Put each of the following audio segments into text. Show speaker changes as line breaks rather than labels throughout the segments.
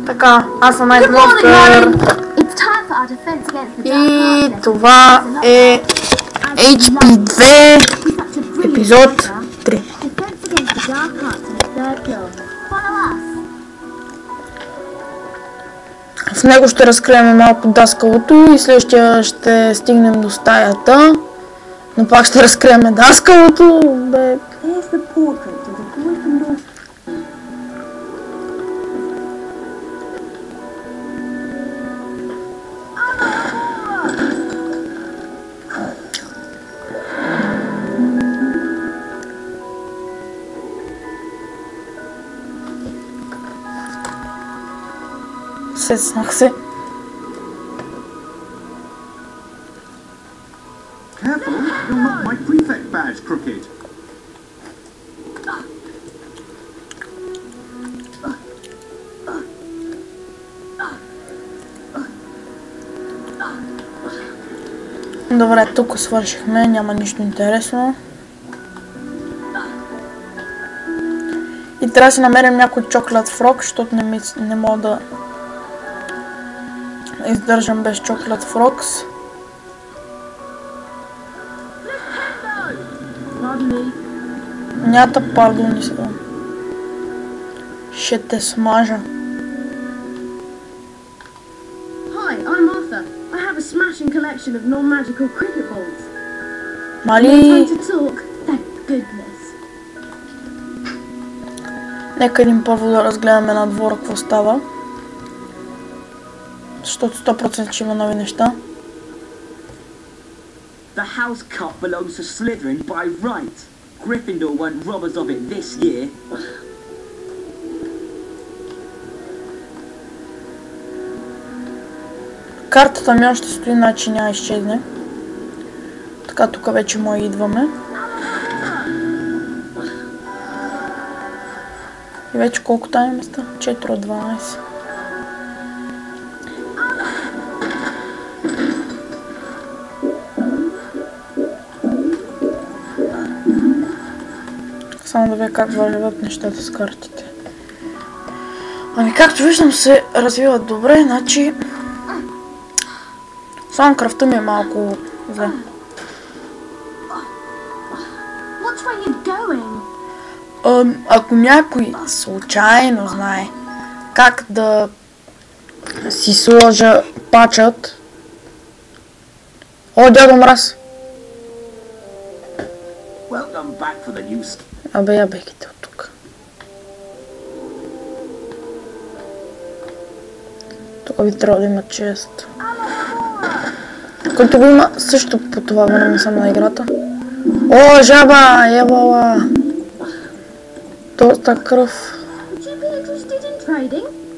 Така, аз съм Nightmonster. И това е HP2 епизод 3. В него ще разкрием малко даскалото и следващия ще стигнем до стаята. Но пак ще разкрием даскалото. Сеснах се.
Careful, you'll knock my prefect badge crooked.
Добре, тук свършихме, няма нищо интересно. И трябва да си намерим някой чоколад фрог, защото не мога да издържам без чоколад фрокс. Нята, пардон, сега. Ще те смажа. Мали? Нека един първо да разгледаме на двора какво става. Защото 100% ще има нови неща.
The House Cup belongs to Slytherin by right. Gryffindor weren't robbers of it this year.
Картата ми още стои, значи няма изчезне. Така, тук вече може идваме. И вече колко тая места? 4 от 12. Само да видя как вървят нещата с картите. Ами както виждам се развиват добре, значи само кръвта ми е малко зле. Ако някой случайно знае как да си сложа пачът... О, дядо Мраз! Абе, я бегите от тук. Тук би трябва да има чест. Който го има също по това време съм на играта. О, жаба! Ебала! Доста кръв.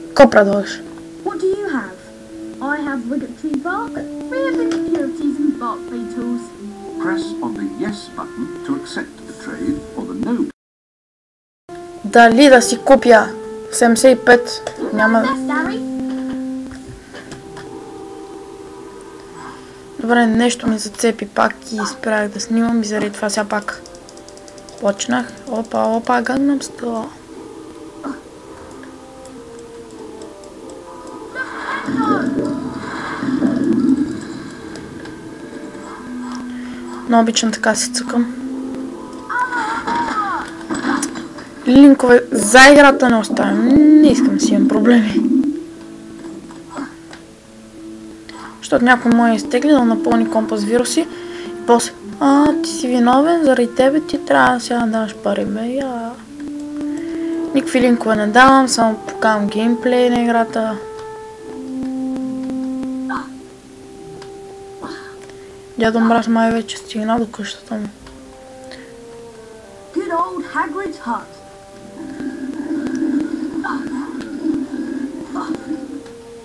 Какво предлагаш? Дали да си купя 75? Няма. Добре, нещо ми зацепи пак и спрях да снимам и заради това сега пак почнах. Опа, Gangnam Style. Но обичам така си цъкам. Линкове за играта не оставям. Не искам да си имам проблеми. Защото някой му е изтегли да напълни компа с вируси. И после, ти си виновен, заради тебе ти трябва сега да даваш пари, бе. Никакви линкове не давам, само покавам геймплей на играта. Дядо Мраз май вече стигна до къщата му.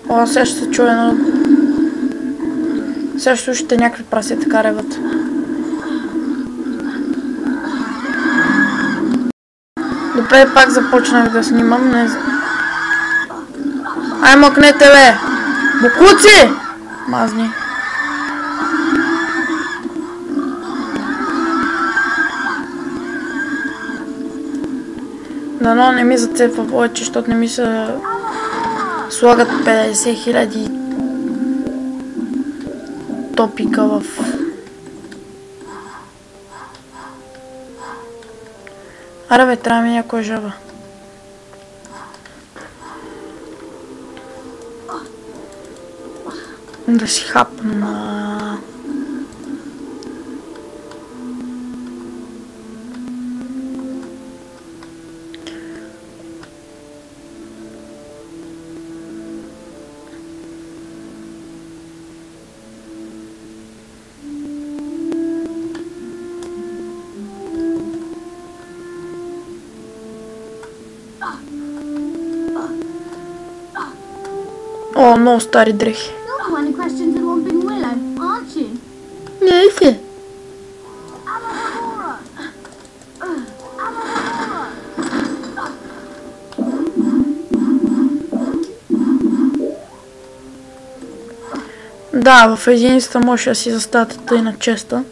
О, сега ще се чуе едно... Сега ще слушате някакви праси така реват. Добре, пак започнах да снимам, не знам. Ай, мъкнете, бе! Букуци! Мазни. Дано не ми зацепва повече, защото не ми се слагат 50 000 топика в... Аре бе, трябва ми някоя жаба. Да си хапна. О, много стари дрехи. Не си. Да, в единицата може да си заставате тъй на честа.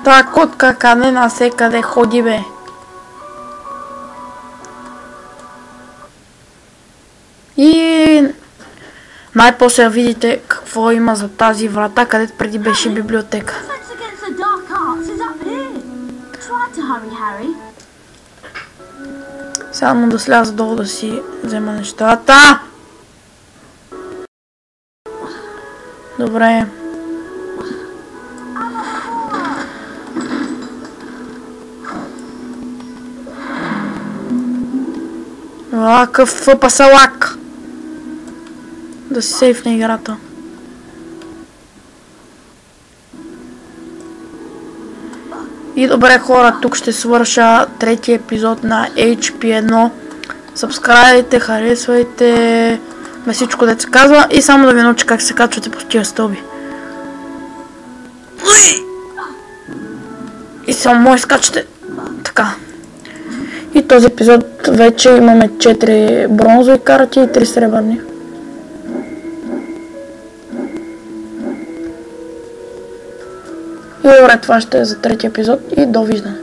Та котка кане насекъде ходи бе. И най-после видите какво има за тази врата, където преди беше библиотека. Само да сляза долу да си взема нещата. Добре. Какъв пасалак. Да си сейфне играта. И добре хора, тук ще свърша третия епизод на HP1. Сабскрайбвайте, харесвайте на всичко, дето се казва. И само да ви науча как се качвате по тия стълби. И само може скачате така. И този епизод вече имаме 4 бронзови карти и 3 сребърни. И добре, това ще е за третия епизод и довиждане.